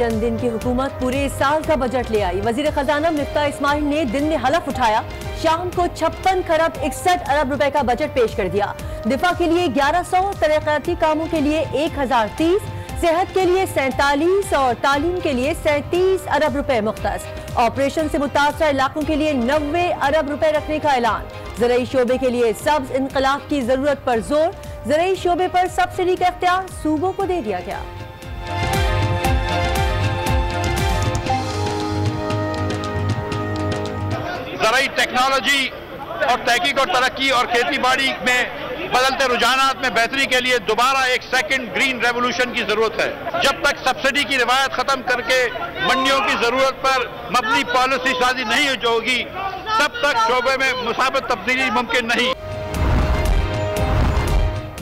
चंद दिन की हुकूमत पूरे साल का बजट ले आई। वजीर खजाना मिफ्ता इस्माइल ने दिन में हलफ उठाया, शाम को 56 खरब 61 अरब रुपए का बजट पेश कर दिया। दिफा के लिए 1100, तरक्याती कामों के लिए 1030, सेहत के लिए 47 और तालीम के लिए 37 अरब रुपए मुख्तस। ऑपरेशन से मुतासरा इलाकों के लिए 90 अरब रुपए रखने का ऐलान। ज़राई शोबे के लिए सब्ज इनकलाब की जरूरत पर जोर, ज़राई शोबे पर सब्सिडी का इख्तियार सूबों को दे दिया गया। ज़राई टेक्नोलॉजी और तहकीक और तरक्की और खेती बाड़ी में बदलते रुझानात में बेहतरी के लिए दोबारा एक सेकंड ग्रीन रेवोल्यूशन की जरूरत है। जब तक सब्सिडी की रिवायत खत्म करके मंडियों की जरूरत पर मबनी पॉलिसी साजी नहीं होगी, तब तक शोबे में मुसाबित तब्दीली मुमकिन नहीं।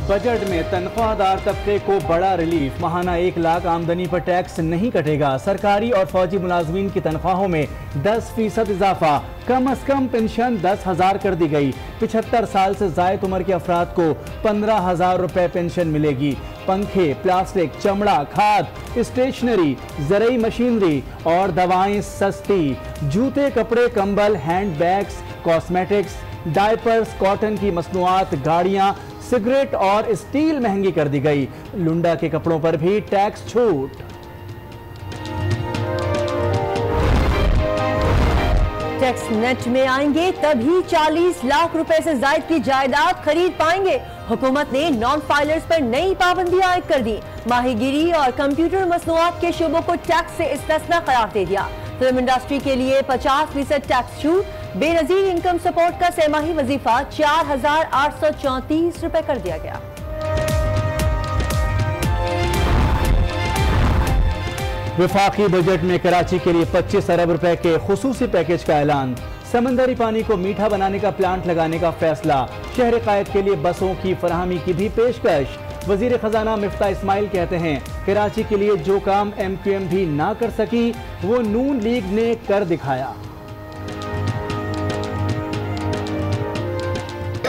बजट में तनख्वाहदार तबके को बड़ा रिलीफ, माहाना 1 लाख आमदनी पर टैक्स नहीं कटेगा। सरकारी और फौजी मुलाजमीन की तनख्वाहों में 10% इजाफा, कम अज कम पेंशन 10,000 कर दी गई। 75 साल से जायद उम्र के अफराद को 15,000 रुपए पेंशन मिलेगी। पंखे, प्लास्टिक, चमड़ा, खाद, स्टेशनरी, ज़राई मशीनरी और दवाएं सस्ती। जूते, कपड़े, कंबल, hand bags, cosmetics, diapers, cotton की मसनूआत, गाड़ियां, सिगरेट और स्टील महंगी कर दी गई। लुंडा के कपड़ों पर भी टैक्स छूट। टैक्स नेट में आएंगे तभी 40 लाख रुपए से जायद की जायदाद खरीद पाएंगे। हुकूमत ने नॉन फाइलर्स पर नई पाबंदियां आयद कर दी। माहीगिरी और कंप्यूटर मसनूआत के शुबों को टैक्स से इस्तिस्ना करार दे दिया। फिल्म इंडस्ट्री के लिए 50% टैक्स छूट। बेनजीर इनकम सपोर्ट का सहमाही वजीफा 4,834 रुपए कर दिया गया। वफाकी बजट में कराची के लिए 25 अरब रुपए के खुसूसी पैकेज का ऐलान। समंदरी पानी को मीठा बनाने का प्लांट लगाने का फैसला। शहर कायद के लिए बसों की फराहमी की भी पेशकश। वजीर खजाना मिफ्ता इस्माइल कहते हैं, कराची के लिए जो काम MQM भी ना कर सकी वो नून लीग ने कर दिखाया।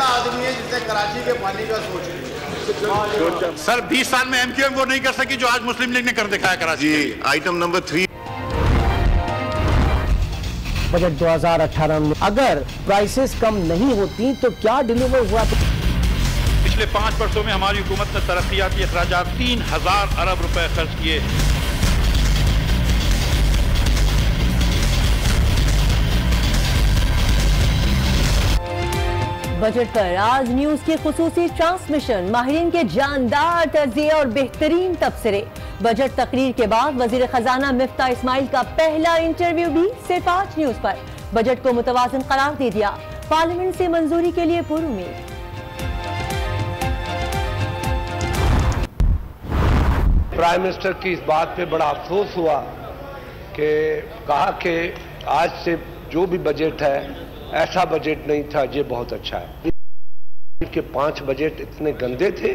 आदमी है जिसने कराची के पानी का सोच सर 20 साल में MQM वो नहीं कर सकी जो आज मुस्लिम लीग ने कर दिखाया कराची। आइटम नंबर 3, बजट 2018 में अगर प्राइसेस कम नहीं होती तो क्या डिलीवर हुआ? पिछले 5 वर्षों में हमारी हुकूमत ने तरक्याती अखराजात 3000 अरब रुपए खर्च किए। बजट पर आज न्यूज की खुसूसी ट्रांसमिशन, माहिरीन के जानदार तर्जिए और बेहतरीन तबसरे। बजट तकरीर के बाद वजीर खजाना मिफ्ता इस्माइल का पहला इंटरव्यू भी सिर्फ आज न्यूज पर। बजट को मुतवाज़िन करार दे दिया, पार्लियामेंट से मंजूरी के लिए पुरुमीद। प्राइम मिनिस्टर की इस बात पे बड़ा अफसोस हुआ कि कहा कि आज से जो भी बजट है ऐसा बजट नहीं था, ये बहुत अच्छा है। के 5 बजट इतने गंदे थे,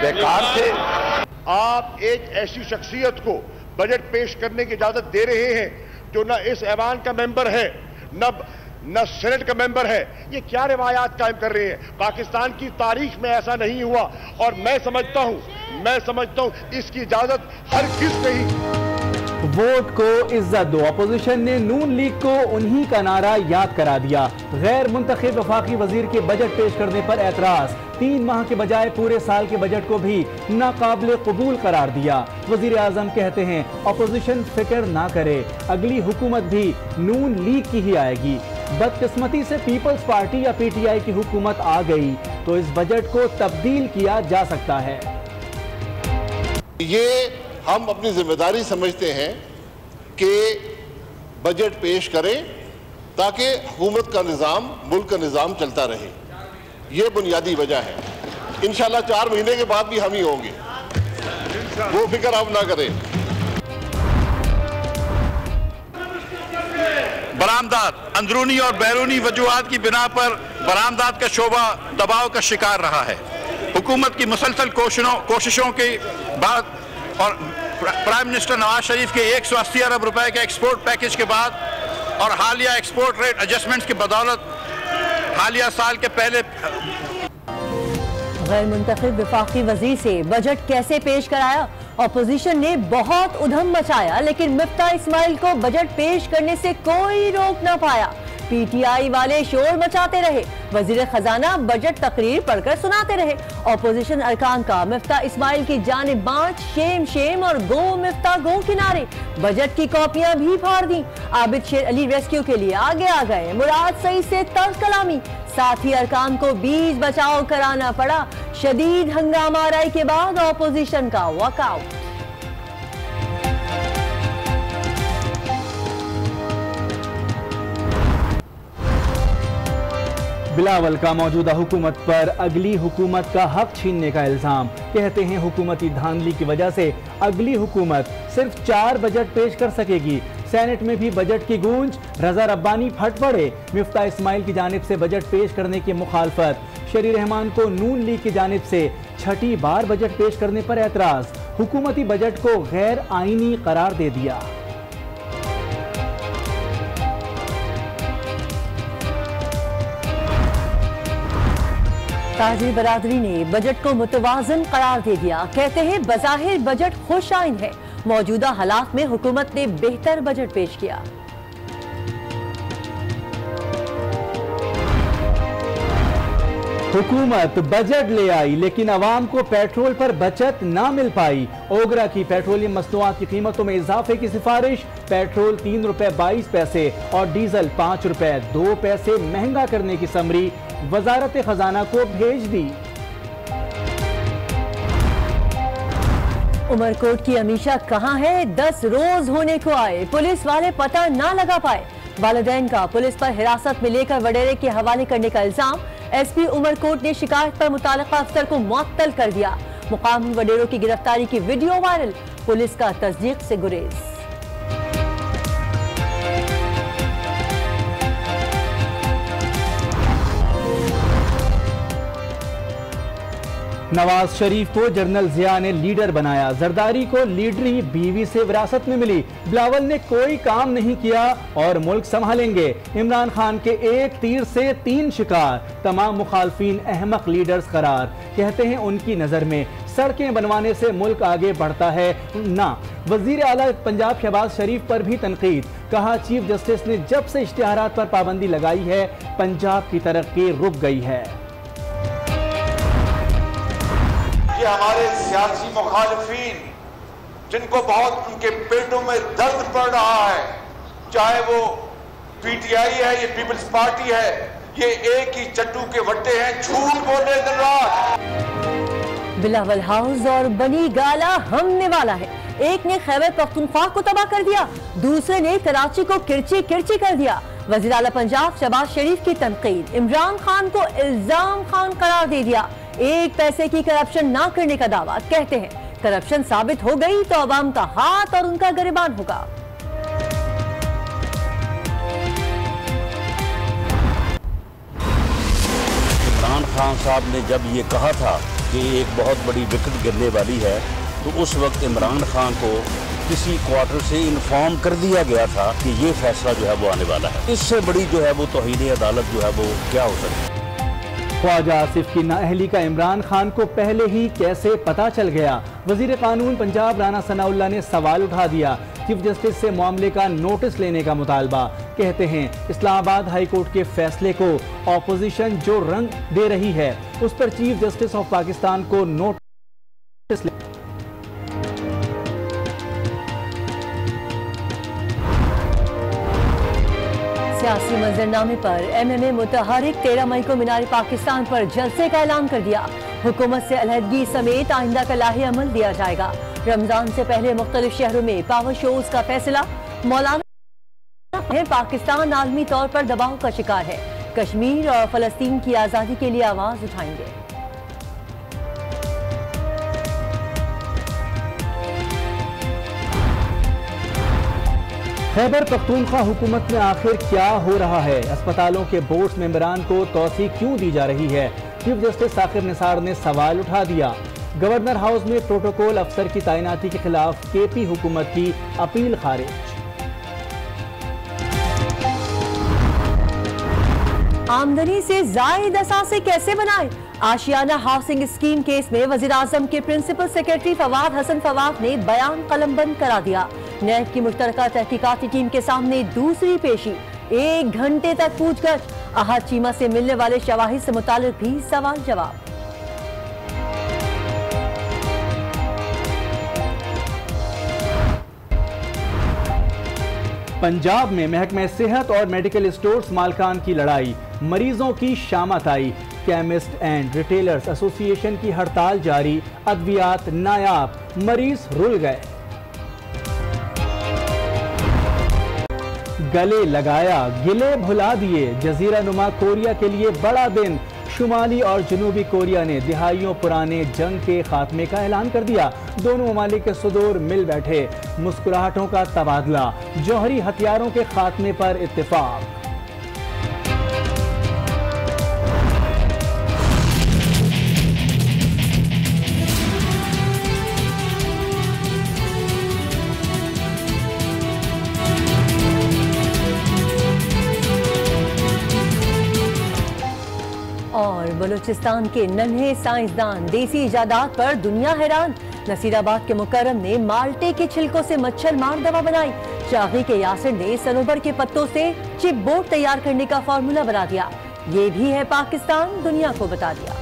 बेकार थे। आप एक ऐसी शख्सियत को बजट पेश करने की इजाजत दे रहे हैं जो न इस ऐवान का मेंबर है न सेनेट का मेंबर है। ये क्या रिवायात कायम कर रहे हैं? पाकिस्तान की तारीख में ऐसा नहीं हुआ और मैं समझता हूं इसकी इजाजत हर किस नहीं। वोट को इज्जत दो, अपोजिशन ने नून लीग को उन्हीं का नारा याद करा दिया। गैर मुंतखब वफाकी वजीर के बजट पेश करने पर एतराज। 3 माह के बजाय पूरे साल के बजट को भी नाकाबिल कबूल करार दिया। वजीर आजम कहते हैं अपोजिशन फिक्र ना करे, अगली हुकूमत भी नून लीग की ही आएगी। बदकिस्मती से पीपल्स पार्टी या PTI की हुकूमत आ गई तो इस बजट को तब्दील किया जा सकता है। ये हम अपनी जिम्मेदारी समझते हैं कि बजट पेश करें ताकि हुकूमत का निज़ाम, मुल्क का निज़ाम चलता रहे। ये बुनियादी वजह है। इंशाल्लाह 4 महीने के बाद भी हम ही होंगे, वो फिक्र आप ना करें। बरामदात अंदरूनी और बैरूनी वजूहात की बिना पर बरामदात का शोबा दबाव का शिकार रहा है। हुकूमत की मुसलसल कोशिशों के बाद और प्राइम मिनिस्टर नवाज शरीफ के 180 अरब रुपए के एक्सपोर्ट पैकेज के बाद और हालिया एक्सपोर्ट रेट एडजस्टमेंट्स की बदौलत हालिया साल के पहले गैर मुंतखब वफाकी वजीर से बजट कैसे पेश कराया? ऑपोजिशन ने बहुत उधम मचाया, लेकिन मिफ्ता इस्माइल को बजट पेश करने से कोई रोक न पाया। पीटीआई वाले शोर मचाते रहे, वजीर खजाना बजट तकरीर पढ़कर सुनाते रहे। ऑपोजिशन अरकान का मिफ्ता इस्माइल की जानिब बांट, शेम शेम और गो मिफ्ता गो किनारे। बजट की कॉपियां भी फाड़ दी। आबिद शेर अली रेस्क्यू के लिए आगे आ गए। मुराद सईद से तर्क कलामी, साथ ही अरकान को बीच बचाव कराना पड़ा। शदीद हंगामा आराई के बाद ऑपोजिशन का वॉकआउट। बिलावल का मौजूदा हुकूमत पर अगली हुकूमत का हक छीनने का इल्जाम। कहते हैं हुकूमती धांधली की वजह से अगली हुकूमत सिर्फ 4 बजट पेश कर सकेगी। सेनेट में भी बजट की गूंज, रजा रब्बानी फट पड़े। मिफ्ता इस्माइल की जानिब से बजट पेश करने की मुखालफत। शरी रहमान को नून लीग की जानिब से छठी बार बजट पेश करने पर एतराज। हुकूमती बजट को गैर आईनी करार दे दिया। ताजी बरादरी ने बजट को मुतवाजन करार दे दिया। कहते हैं बज़ाहिर बजट खुश आइन है, मौजूदा हालात में हुकूमत ने बेहतर बजट पेश किया। हुकूमत बजट ले आई, लेकिन अवाम को पेट्रोल पर बचत ना मिल पाई। ओगरा की पेट्रोलियम मसनूआत की कीमतों में इजाफे की सिफारिश। पेट्रोल 3 रुपए 22 पैसे और डीजल 5 रुपए 2 पैसे महंगा करने की समरी वजारत खजाना को भेज दी। उमरकोट की अमीशा कहां है? 10 रोज होने को आए, पुलिस वाले पता ना लगा पाए। वालिदैन का पुलिस पर हिरासत में लेकर वडेरे के हवाले करने का इल्जाम। एसपी उमरकोट ने शिकायत पर मुताल्लिका अफसर को मुअत्तल कर दिया। मुकामी वडेरों की गिरफ्तारी की वीडियो वायरल, पुलिस का तस्दीक से गुरेज। नवाज शरीफ को जनरल जिया ने लीडर बनाया। जरदारी को लीडरी बीवी से विरासत में मिली। बिलावल ने कोई काम नहीं किया और मुल्क संभालेंगे। इमरान खान के एक तीर से 3 शिकार। तमाम मुखालफीन अहमक लीडर्स करार। कहते हैं उनकी नजर में सड़कें बनवाने से मुल्क आगे बढ़ता है ना। वजीर आला पंजाब शहबाज शरीफ पर भी तनकीद। कहा चीफ जस्टिस ने जब से इश्तिहारात पर पाबंदी लगाई है, पंजाब की तरक्की रुक गई है। ये हमारे सियासी मुखालिफिन जिनको बहुत उनके पेटों में दर्द पड़ रहा है, चाहे वो पीटीआई है, ये पीपल्स पार्टी है, ये एक ही चट्टू के वट्टे हैं, झूठ बोले दिन रात। बिलावल हाउस और बनी गाला हमने वाला है। एक ने खैबर पख्तूनख्वा को तबाह कर दिया, दूसरे ने कराची को किरची किरची कर दिया। वज़ीर आला पंजाब शहबाज शरीफ की तनकीद। इमरान खान को इल्जाम खान करार दे दिया। एक पैसे की करप्शन ना करने का दावा। कहते हैं करप्शन साबित हो गई तो अवाम का हाथ और उनका गिरबान होगा। इमरान खान साहब ने जब ये कहा था कि एक बहुत बड़ी विकेट गिरने वाली है, तो उस वक्त इमरान खान को किसी क्वार्टर से इन्फॉर्म कर दिया गया था कि ये फैसला जो है वो आने वाला है। इससे बड़ी जो है वो तौहीन अदालत जो है वो क्या हो सकती है। ख्वाजा आसिफ की नाअहली का इमरान खान को पहले ही कैसे पता चल गया? वजीर कानून पंजाब राना सनाउल्लाह ने सवाल उठा दिया। चीफ जस्टिस से मामले का नोटिस लेने का मुतालबा। कहते हैं इस्लामाबाद हाई कोर्ट के फैसले को ऑपोजिशन जो रंग दे रही है, उस पर चीफ जस्टिस ऑफ पाकिस्तान को नोटिस सियासी मंजरनामे पर MMA मुतहरिक 13 मई को मीनार पाकिस्तान पर जलसे का ऐलान कर दिया। हुकूमत से अलहदगी समेत आइंदा का लाहे अमल दिया जाएगा। रमजान से पहले मुख्तलिफ शहरों में पावर शोज का फैसला। मौलाना पाकिस्तान आलमी तौर पर दबाव का शिकार है, कश्मीर और फलस्तीन की आज़ादी के लिए आवाज उठाएंगे। खैबर पख्तूनख्वा हुकूमत में आखिर क्या हो रहा है? अस्पतालों के बोर्ड मेंबरान को तौसी क्यों दी जा रही है? चीफ जस्टिस साकिर निसार ने सवाल उठा दिया। गवर्नर हाउस में प्रोटोकॉल अफसर की तैनाती के खिलाफ KP हुकूमत की अपील खारिज। आमदनी से जायद असासे कैसे बनाए? आशियाना हाउसिंग स्कीम केस में वज़ीर-ए-आज़म के प्रिंसिपल सेक्रेटरी फवाद हसन फवाद ने बयान कलमबंद करा दिया। नैब की मुश्तरका तहकीकाती टीम के सामने दूसरी पेशी, 1 घंटे तक पूछगछ। अहद चीमा से मिलने वाले शवाहिद से मुतालिक भी सवाल जवाब। पंजाब में महकमे सेहत और मेडिकल स्टोर्स मालकान की लड़ाई, मरीजों की शामत आई। केमिस्ट एंड रिटेलर्स एसोसिएशन की हड़ताल जारी, अद्वियात नायाब, मरीज रुल गए। गले लगाया, गिले भुला दिए। जजीरा नुमा कोरिया के लिए बड़ा दिन। शुमाली और जनूबी कोरिया ने दिहाइयों पुराने जंग के खात्मे का ऐलान कर दिया। दोनों ममालिक के सदूर मिल बैठे, मुस्कुराहटों का तबादला, जौहरी हथियारों के खात्मे पर इत्तेफाक। और बलूचिस्तान के नन्हे साइंसदान, देसी इजादात पर दुनिया हैरान। नसीराबाद के मुकर्रम ने माल्टे के छिलकों से मच्छर मार दवा बनाई। शाही के यासिर ने सनोबर के पत्तों से चिप बोर्ड तैयार करने का फॉर्मूला बना दिया। ये भी है पाकिस्तान, दुनिया को बता दिया।